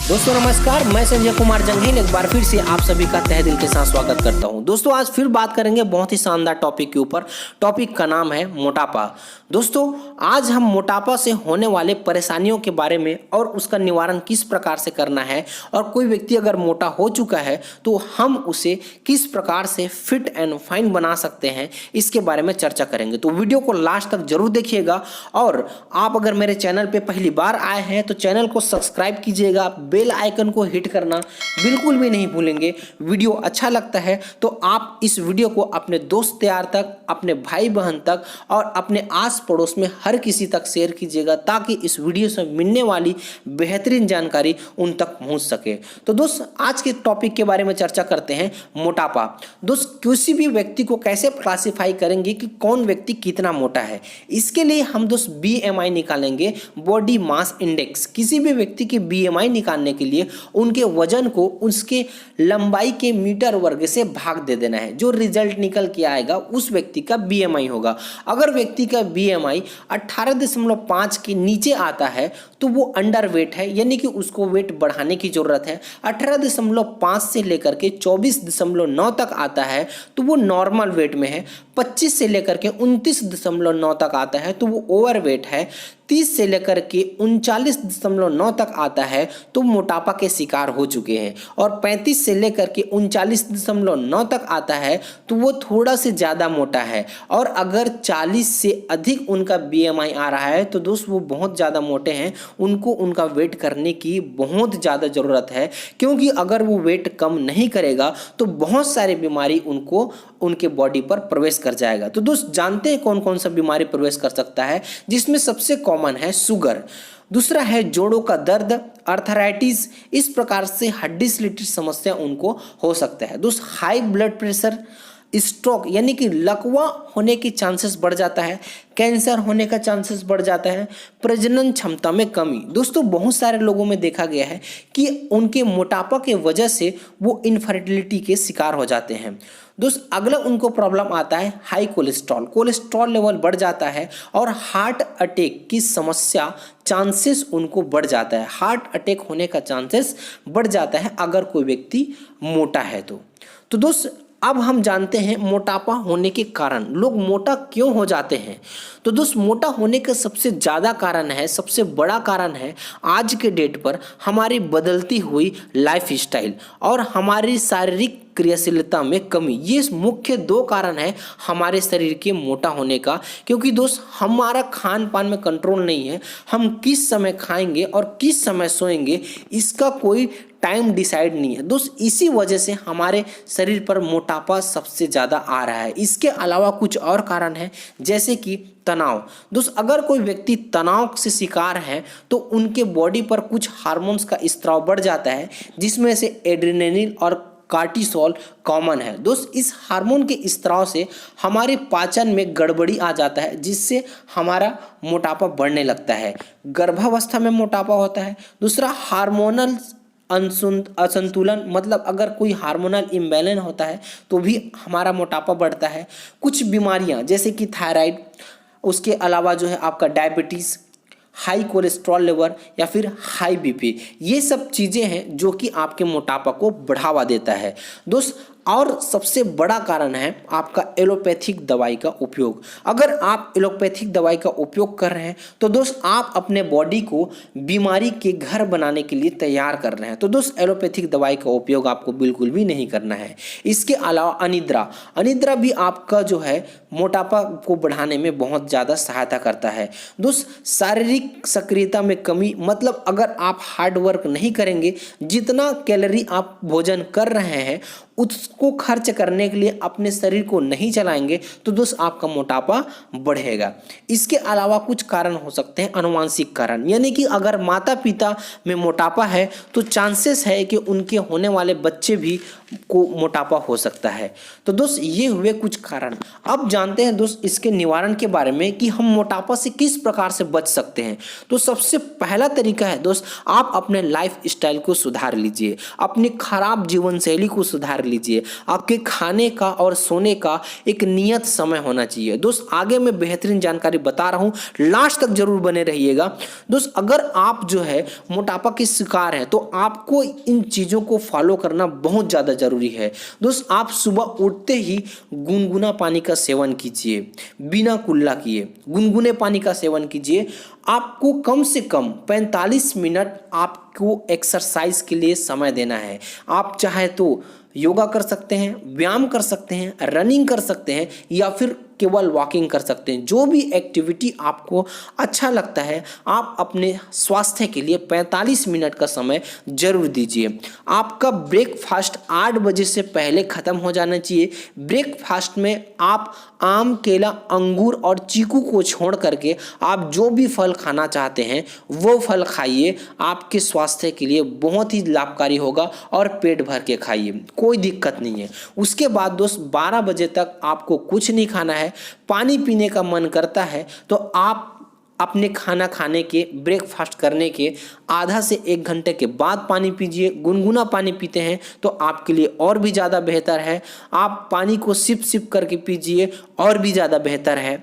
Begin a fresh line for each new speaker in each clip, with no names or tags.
दोस्तों नमस्कार, मैं संजय कुमार जंगील एक बार फिर से आप सभी का तहे दिल के साथ स्वागत करता हूं। दोस्तों आज फिर बात करेंगे बहुत ही शानदार टॉपिक के ऊपर। टॉपिक का नाम है मोटापा। दोस्तों आज हम मोटापा से होने वाले परेशानियों के बारे में और उसका निवारण किस प्रकार से करना है और कोई व्यक्ति अगर मोटा हो चुका है तो हम उसे किस प्रकार से फिट एंड फाइन बना सकते हैं, इसके बारे में चर्चा करेंगे। तो वीडियो को लास्ट तक जरूर देखिएगा और आप अगर मेरे चैनल पर पहली बार आए हैं तो चैनल को सब्सक्राइब कीजिएगा, बेल आइकन को हिट करना बिल्कुल भी नहीं भूलेंगे। वीडियो अच्छा लगता है तो आप इस वीडियो को अपने दोस्त यार तक, अपने भाई बहन तक और अपने आस पड़ोस में हर किसी तक शेयर कीजिएगा ताकि इस वीडियो से मिलने वाली बेहतरीन जानकारी उन तक पहुंच सके। तो दोस्त आज के टॉपिक के बारे में चर्चा करते हैं, मोटापा। दोस्त किसी भी व्यक्ति को कैसे क्लासिफाई करेंगे कि कौन व्यक्ति कितना मोटा है, इसके लिए हम दोस्त BMI निकालेंगे, बॉडी मास इंडेक्स। किसी भी व्यक्ति की BMI निकालने के लिए उनके वजन को उसके लंबाई के मीटर वर्ग से भाग दे देना है। जो रिजल्ट निकल के आएगा उस व्यक्ति का BMI होगा। अगर व्यक्ति का BMI 18.5 के नीचे आता है तो वो अंडर वेट है, यानी कि उसको वेट बढ़ाने की जरूरत है। 18.5 से लेकर के 24.9 तक आता है तो वो नॉर्मल वेट में है। 25 से लेकर के 29.9 तक आता है तो वो ओवर वेट है। 30 से लेकर के 39.9 तक आता है तो मोटापा के शिकार हो चुके हैं। और 35 से लेकर के 39.9 तक आता है तो वो थोड़ा से ज़्यादा मोटा है। और अगर 40 से अधिक उनका BMI आ रहा है तो दोस्त वो बहुत ज़्यादा मोटे हैं, उनको उनका वेट करने की बहुत ज़्यादा ज़रूरत है। क्योंकि अगर वो वेट कम नहीं करेगा तो बहुत सारी बीमारी उनको उनके बॉडी पर प्रवेश कर जाएगा। तो दोस्त जानते हैं कौन कौन सा बीमारी प्रवेश कर सकता है, जिसमें सबसे कॉमन है शुगर, दूसरा है जोड़ों का दर्द, अर्थराइटिस, इस प्रकार से हड्डी से रिलेटेड समस्या उनको हो सकता है। दोस्त हाई ब्लड प्रेशर, स्ट्रोक यानी कि लकवा होने की चांसेस बढ़ जाता है, कैंसर होने का चांसेस बढ़ जाता है, प्रजनन क्षमता में कमी। दोस्तों बहुत सारे लोगों में देखा गया है कि उनके मोटापा के वजह से वो इनफर्टिलिटी के शिकार हो जाते हैं। दोस्त अगला उनको प्रॉब्लम आता है हाई कोलेस्ट्रॉल, कोलेस्ट्रॉल लेवल बढ़ जाता है और हार्ट अटैक की समस्या चांसेस उनको बढ़ जाता है। हार्ट अटैक होने का चांसेस बढ़ जाता है अगर कोई व्यक्ति मोटा है तो दोस्त अब हम जानते हैं मोटापा होने के कारण, लोग मोटा क्यों हो जाते हैं। तो दोस्त मोटा होने का सबसे ज़्यादा कारण है, सबसे बड़ा कारण है आज के डेट पर हमारी बदलती हुई लाइफ स्टाइल और हमारी शारीरिक क्रियाशीलता में कमी। ये मुख्य दो कारण है हमारे शरीर के मोटा होने का। क्योंकि दोस्त हमारा खान पान में कंट्रोल नहीं है, हम किस समय खाएंगे और किस समय सोएंगे इसका कोई टाइम डिसाइड नहीं है दोस्त। इसी वजह से हमारे शरीर पर मोटापा सबसे ज़्यादा आ रहा है। इसके अलावा कुछ और कारण है जैसे कि तनाव। दोस्त अगर कोई व्यक्ति तनाव से शिकार है तो उनके बॉडी पर कुछ हार्मोन्स का स्त्राव बढ़ जाता है, जिसमें से एड्रेनलिन और कार्टिसोल कॉमन है। दोस्त इस हार्मोन के स्त्राव से हमारे पाचन में गड़बड़ी आ जाता है, जिससे हमारा मोटापा बढ़ने लगता है। गर्भावस्था में मोटापा होता है। दूसरा हार्मोनल असंतुलन, मतलब अगर कोई हार्मोनल इम्बैलेंस होता है तो भी हमारा मोटापा बढ़ता है। कुछ बीमारियां जैसे कि थायराइड, उसके अलावा जो है आपका डायबिटीज़, हाई कोलेस्ट्रॉल लेवल या फिर हाई BP, ये सब चीज़ें हैं जो कि आपके मोटापा को बढ़ावा देता है दोस्त। और सबसे बड़ा कारण है आपका एलोपैथिक दवाई का उपयोग। अगर आप एलोपैथिक दवाई का उपयोग कर रहे हैं तो दोस्त आप अपने बॉडी को बीमारी के घर बनाने के लिए तैयार कर रहे हैं। तो दोस्त एलोपैथिक दवाई का उपयोग आपको बिल्कुल भी नहीं करना है। इसके अलावा अनिद्रा भी आपका जो है मोटापा को बढ़ाने में बहुत ज़्यादा सहायता करता है। दोस्त शारीरिक सक्रियता में कमी, मतलब अगर आप हार्ड वर्क नहीं करेंगे, जितना कैलोरी आप भोजन कर रहे हैं उसको खर्च करने के लिए अपने शरीर को नहीं चलाएंगे तो दोस्त आपका मोटापा बढ़ेगा। इसके अलावा कुछ कारण हो सकते हैं आनुवंशिक कारण, यानी कि अगर माता पिता में मोटापा है तो चांसेस है कि उनके होने वाले बच्चे भी को मोटापा हो सकता है। तो दोस्त ये हुए कुछ कारण। अब जानते हैं दोस्त इसके निवारण के बारे में कि हम मोटापा से किस प्रकार से बच सकते हैं। तो सबसे पहला तरीका है दोस्त, आप अपने लाइफ स्टाइल को सुधार लीजिए, अपनी खराब जीवन शैली को सुधार कर लीजिए। आपके खाने का और सोने का एक नियत समय होना चाहिए। दोस्त आगे मैं बेहतरीन जानकारी बता रहा हूँ, लास्ट तक जरूर बने रहिएगा। दोस्त अगर आप जो है मोटापा के शिकार हैं तो आपको इन चीज़ों को फॉलो करना बहुत ज़्यादा जरूरी है। दोस्त आप सुबह उठते ही गुनगुना पानी का सेवन कीजिए, बिना कुल्ला किए गुनगुने पानी का सेवन कीजिए। आपको कम से कम 45 मिनट आपको एक्सरसाइज के लिए समय देना है। आप चाहे तो योगा कर सकते हैं, व्यायाम कर सकते हैं, रनिंग कर सकते हैं या फिर केवल वॉकिंग कर सकते हैं। जो भी एक्टिविटी आपको अच्छा लगता है आप अपने स्वास्थ्य के लिए 45 मिनट का समय जरूर दीजिए। आपका ब्रेकफास्ट 8 बजे से पहले ख़त्म हो जाना चाहिए। ब्रेकफास्ट में आप आम, केला, अंगूर और चीकू को छोड़ करके आप जो भी फल खाना चाहते हैं वो फल खाइए। आपके स्वास्थ्य के लिए बहुत ही लाभकारी होगा और पेट भर के खाइए, कोई दिक्कत नहीं है। उसके बाद दोस्त 12 बजे तक आपको कुछ नहीं खाना है। पानी पीने का मन करता है तो आप अपने खाना खाने के, ब्रेकफास्ट करने के आधा से 1 घंटे के बाद पानी पीजिए। गुनगुना पानी पीते हैं तो आपके लिए और भी ज़्यादा बेहतर है। आप पानी को सिप सिप करके पीजिए और भी ज़्यादा बेहतर है।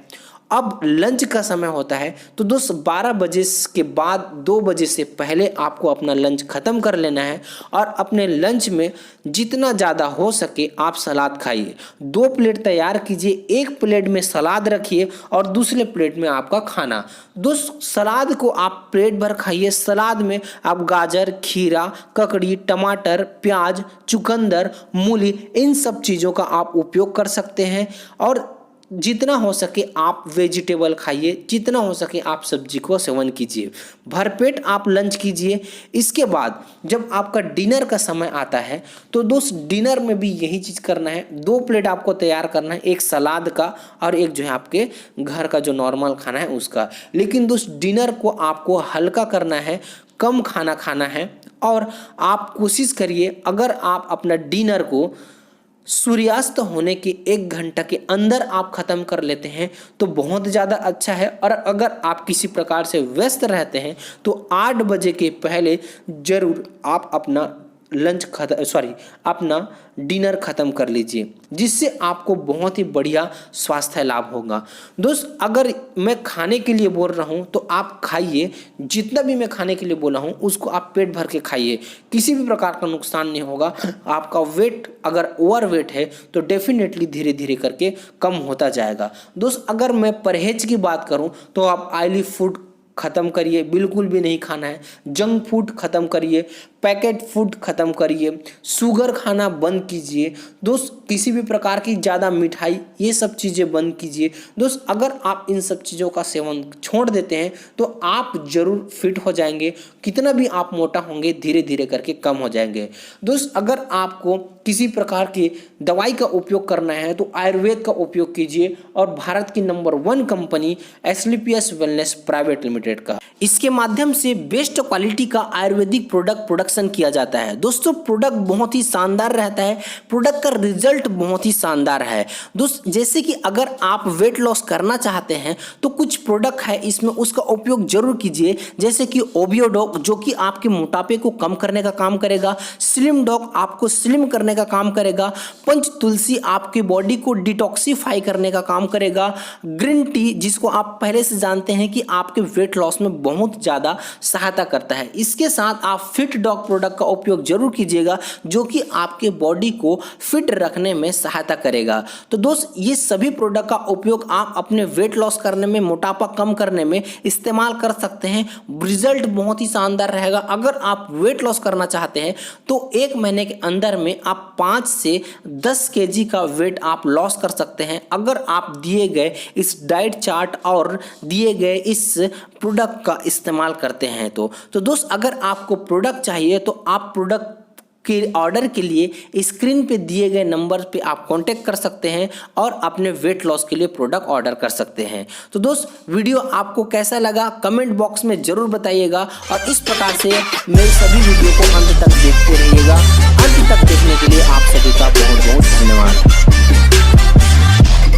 अब लंच का समय होता है तो दोस्त 12 बजे के बाद 2 बजे से पहले आपको अपना लंच ख़त्म कर लेना है और अपने लंच में जितना ज़्यादा हो सके आप सलाद खाइए। 2 प्लेट तैयार कीजिए, 1 प्लेट में सलाद रखिए और दूसरे प्लेट में आपका खाना। दोस्त सलाद को आप पेट भर खाइए। सलाद में आप गाजर, खीरा, ककड़ी, टमाटर, प्याज, चुकंदर, मूली, इन सब चीज़ों का आप उपयोग कर सकते हैं। और जितना हो सके आप वेजिटेबल खाइए, जितना हो सके आप सब्जी को सेवन कीजिए। भरपेट आप लंच कीजिए। इसके बाद जब आपका डिनर का समय आता है तो दोस्त डिनर में भी यही चीज़ करना है। 2 प्लेट आपको तैयार करना है, एक सलाद का और एक जो है आपके घर का जो नॉर्मल खाना है उसका। लेकिन दोस्त डिनर को आपको हल्का करना है, कम खाना खाना है। और आप कोशिश करिए अगर आप अपना डिनर को सूर्यास्त होने के 1 घंटा के अंदर आप ख़त्म कर लेते हैं तो बहुत ज़्यादा अच्छा है। और अगर आप किसी प्रकार से व्यस्त रहते हैं तो 8 बजे के पहले ज़रूर आप अपना अपना डिनर ख़त्म कर लीजिए, जिससे आपको बहुत ही बढ़िया स्वास्थ्य लाभ होगा। दोस्त अगर मैं खाने के लिए बोल रहा हूँ तो आप खाइए, जितना भी मैं खाने के लिए बोला हूँ उसको आप पेट भर के खाइए, किसी भी प्रकार का नुकसान नहीं होगा। आपका वेट अगर ओवर वेट है तो डेफिनेटली धीरे धीरे करके कम होता जाएगा। दोस्त अगर मैं परहेज की बात करूँ तो आप ऑयली फूड ख़त्म करिए, बिल्कुल भी नहीं खाना है। जंक फूड ख़त्म करिए, पैकेट फूड ख़त्म करिए, शुगर खाना बंद कीजिए। दोस्त किसी भी प्रकार की ज़्यादा मिठाई, ये सब चीज़ें बंद कीजिए। दोस्त अगर आप इन सब चीज़ों का सेवन छोड़ देते हैं तो आप ज़रूर फिट हो जाएंगे। कितना भी आप मोटा होंगे धीरे धीरे करके कम हो जाएंगे। दोस्त अगर आपको किसी प्रकार की दवाई का उपयोग करना है तो आयुर्वेद का उपयोग कीजिए और भारत की number 1 company Asclepius wellness private limited का, इसके माध्यम से बेस्ट क्वालिटी का आयुर्वेदिक प्रोडक्शन किया जाता है। दोस्तों प्रोडक्ट बहुत ही शानदार रहता है, प्रोडक्ट का रिजल्ट बहुत ही शानदार है। दोस्त जैसे कि अगर आप वेट लॉस करना चाहते हैं तो कुछ प्रोडक्ट है इसमें, उसका उपयोग जरूर कीजिए। जैसे कि ओबियोडॉग जो कि आपके मोटापे को कम करने का काम करेगा, स्लिम डॉग आपको स्लिम करने का काम करेगा, पंच तुलसी आपके बॉडी को डिटॉक्सिफाई करने का काम करेगा, ग्रीन टी जिसको आप पहले से जानते हैं कि आपके वेट लॉस में बहुत ज़्यादा सहायता करता है। इसके साथ आप फिट डॉग प्रोडक्ट का उपयोग जरूर कीजिएगा जो कि आपके बॉडी को फिट रखने में सहायता करेगा। तो दोस्त ये सभी प्रोडक्ट का उपयोग आप अपने वेट लॉस करने में, मोटापा कम करने में इस्तेमाल कर सकते हैं। रिजल्ट बहुत ही शानदार रहेगा। अगर आप वेट लॉस करना चाहते हैं तो 1 महीने के अंदर में आप 5 से 10 केजी का वेट आप लॉस कर सकते हैं अगर आप दिए गए इस डाइट चार्ट और दिए गए इस प्रोडक्ट का इस्तेमाल करते हैं। तो दोस्त अगर आपको प्रोडक्ट चाहिए तो आप प्रोडक्ट के ऑर्डर के लिए स्क्रीन पे दिए गए नंबर पे आप कांटेक्ट कर सकते हैं और अपने वेट लॉस के लिए प्रोडक्ट ऑर्डर कर सकते हैं। तो दोस्त वीडियो आपको कैसा लगा कमेंट बॉक्स में जरूर बताइएगा और इस प्रकार से मेरे सभी वीडियो को अंत तक देखते रहिएगा। अंत तक देखने के लिए आप सभी का बहुत बहुत धन्यवाद।